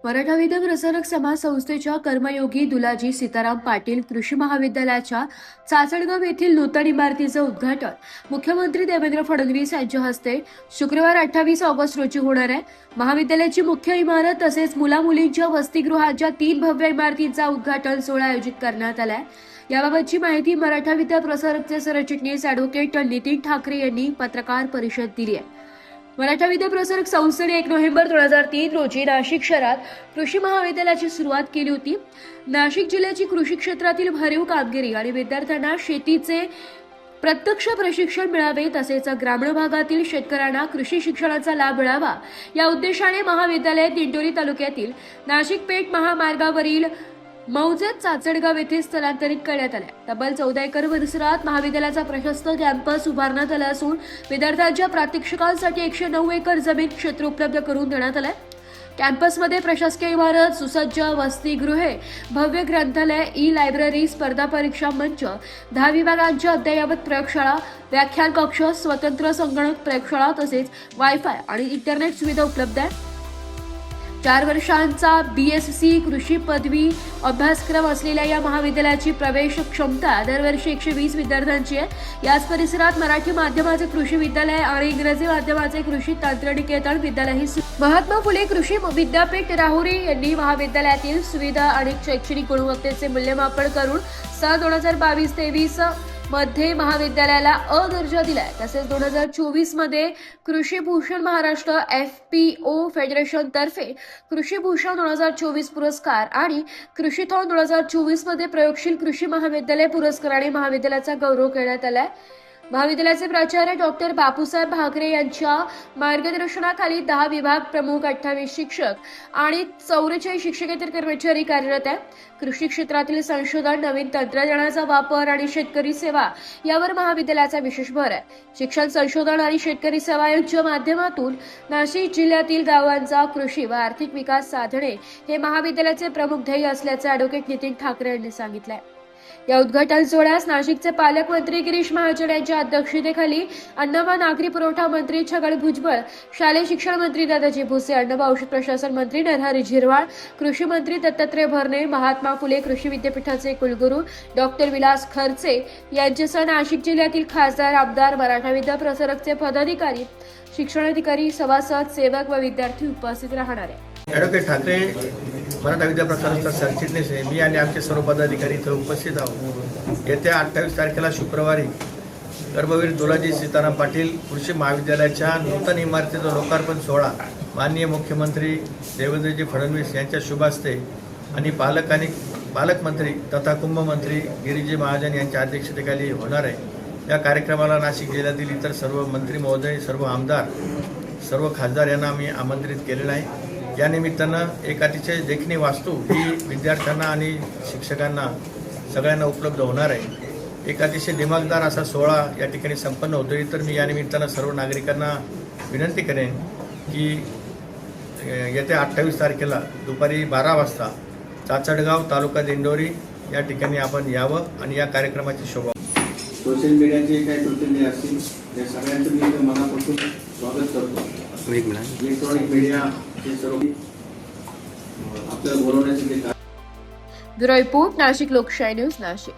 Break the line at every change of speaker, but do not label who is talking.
मराठा विद्या प्रसारक समाज संस्थेच्या कर्मयोगी दुलाजी सीताराम पाटील कृषी महाविद्यालयाच्या चाचणगाव येथील नूतन इमारतीचं उद्घाटन मुख्यमंत्री देवेंद्र फडणवीस यांच्या हस्ते शुक्रवार 28 ऑगस्ट रोजी होणार आहे। महाविद्यालयाची मुख्य इमारत तसेच मुला-मुलींच्या वसतिगृहाच्या 3 भव्य इमारतींचा उद्घाटन सोहळा आयोजित करण्यात आलाय। याबाबतची माहिती मराठा विद्या प्रसारकचे सरचिटणीस ॲडव्होकेट नितीन ठाकरे यांनी पत्रकार परिषद दिली आहे। मराठा विद्या प्रसारक संस्थेने 1 नोव्हेंबर 2003 रोजी नाशिक शहरात कृषी महाविद्यालयाची सुरुवात केली होती। नाशिक जिल्ह्याची कृषी क्षेत्रातील भरीव कामगिरी आणि विद्यार्थ्यांना शेतीचे प्रत्यक्ष प्रशिक्षण मिळावे तसेच ग्रामीण भागातील शेतकऱ्यांना कृषी शिक्षणाचा लाभ मिळावा या उद्देशाने महाविद्यालय दिंडोरी तालुक्यातील नाशिक पेठ महामार्गावरील मौजेत चाचणगाव येथे स्थलांतरित करण्यात आले। तब्बल 14 एकर परिसरात महाविद्यालयाचा प्रशस्त कॅम्पस उभारण्यात आला असून विद्यार्थ्यांच्या प्रात्यक्षिकांसाठी 109 एकर जमीन क्षेत्र उपलब्ध करून देण्यात आले। कॅम्पसमध्ये प्रशासकीय इमारत, सुसज्ज वसतिगृहे, भव्य ग्रंथालय, ई-लायब्ररी, स्पर्धा परीक्षा मंच, 10 विभागांच्या अद्ययावत प्रयोगशाळा, व्याख्यान कक्ष, स्वतंत्र संगणक प्रयोगशाळा तसेच वायफाय आणि इंटरनेट सुविधा उपलब्ध आहे। 4 वर्षांचा BSc कृषी पदवी अभ्यासक्रम असलेल्या या महाविद्यालयाची प्रवेश क्षमता दरवर्षी 120 विद्यार्थ्यांची आहे। याच परिसरात मराठी माध्यमाचे कृषी विद्यालय आणि इंग्रजी माध्यमाचे कृषी तंत्रनिकेतन विद्यालयही महात्मा फुले कृषी विद्यापीठ राहुरी यांनी महाविद्यालयातील सुविधा आणि शैक्षणिक गुणवत्तेचे मूल्यमापन करून सन 2022-23 मध्ये महाविद्यालयाला अ दर्जा दिलाय। तसेच 2024 मध्ये कृषी भूषण महाराष्ट्र FPO फेडरेशन तर्फे कृषी भूषण 2024 पुरस्कार आणि कृषीथॉन 2024 मध्ये प्रयोगशील कृषी महाविद्यालय पुरस्काराने महाविद्यालयाचा गौरव करण्यात आलाय। महाविद्यालयाचे प्राचार्य डॉक्टर बापूसाहेब भाकरे यांच्या मार्गदर्शनाखाली 10 विभाग प्रमुख, 28 शिक्षक आणि 44 शिक्षकेतर कर्मचारी कार्यरत आहेत। कृषी क्षेत्रातील संशोधन, नवीन तंत्रज्ञानाचा वापर आणि शेतकरी सेवा यावर महाविद्यालयाचा विशेष भर आहे। शिक्षण, संशोधन आणि शेतकरी सेवा यांच्या माध्यमातून नाशिक जिल्ह्यातील गावांचा कृषी व आर्थिक विकास साधणे हे महाविद्यालयाचे प्रमुख ध्येय असल्याचे ॲडव्होकेट नितीन ठाकरे यांनी सांगितले। या उद्घाटन सोहळ्यास नाशिकचे पालकमंत्री गिरीश महाजन यांच्या अध्यक्षतेखाली अन्न व नागरी पुरवठा मंत्री छगन भुजबळ, शालेय शिक्षण मंत्री दादाजी भुसे, अन्न व औषध प्रशासन मंत्री नरहरी झिरवाळ, कृषी मंत्री दत्तात्रय भरणे, महात्मा फुले कृषी विद्यापीठाचे कुलगुरू डॉक्टर विलास खर्चे यांच्यासह नाशिक जिल्ह्यातील खासदार, आमदार, मराठा विद्या प्रसारकचे पदाधिकारी, शिक्षणाधिकारी, सभासद, सेवक व विद्यार्थी उपस्थित राहणार आहेत।
ॲडव्होकेट ठाकरे मराठा विद्या प्रसारकचा सरचिटणीस आहे। मी आणि आमचे सर्व पदाधिकारी इथं उपस्थित आहोत। येत्या 28 तारखेला शुक्रवारी कर्मवीर दुलाजी सीताराम पाटील कृषी महाविद्यालयाच्या नूतन इमारतीचा लोकार्पण सोहळा माननीय मुख्यमंत्री देवेंद्रजी फडणवीस यांच्या शुभ हस्ते आणि पालकमंत्री तथा कुंभमंत्री गिरीजी महाजन यांच्या अध्यक्षतेखाली होणार आहे। या कार्यक्रमाला नाशिक जिल्ह्यातील इतर सर्व मंत्री महोदय, सर्व आमदार, सर्व खासदार यांना आम्ही आमंत्रित केलेलं आहे। या निमित्तानं एक अतिशय देखणी वास्तू ही विद्यार्थ्यांना आणि शिक्षकांना सगळ्यांना उपलब्ध होणार आहे। एक अतिशय दिमागदार असा सोहळा या ठिकाणी संपन्न होतोय। तर मी या निमित्तानं सर्व नागरिकांना विनंती करेन की येत्या 28 तारखेला दुपारी 12 वाजता चाचणगाव, तालुका दिंडोरी या ठिकाणी आपण यावं आणि या कार्यक्रमाची शोभा।
सोशल मीडियाचे काही प्रतिनिधी असतील या सगळ्यांचं मी मनापासून स्वागत करतो। इलेक्ट्रॉनिक मीडिया हे सर्व आपल्याला बोलवण्याचे
ब्युरो रिपोर्ट, नाशिक लोकशाही न्यूज, नाशिक।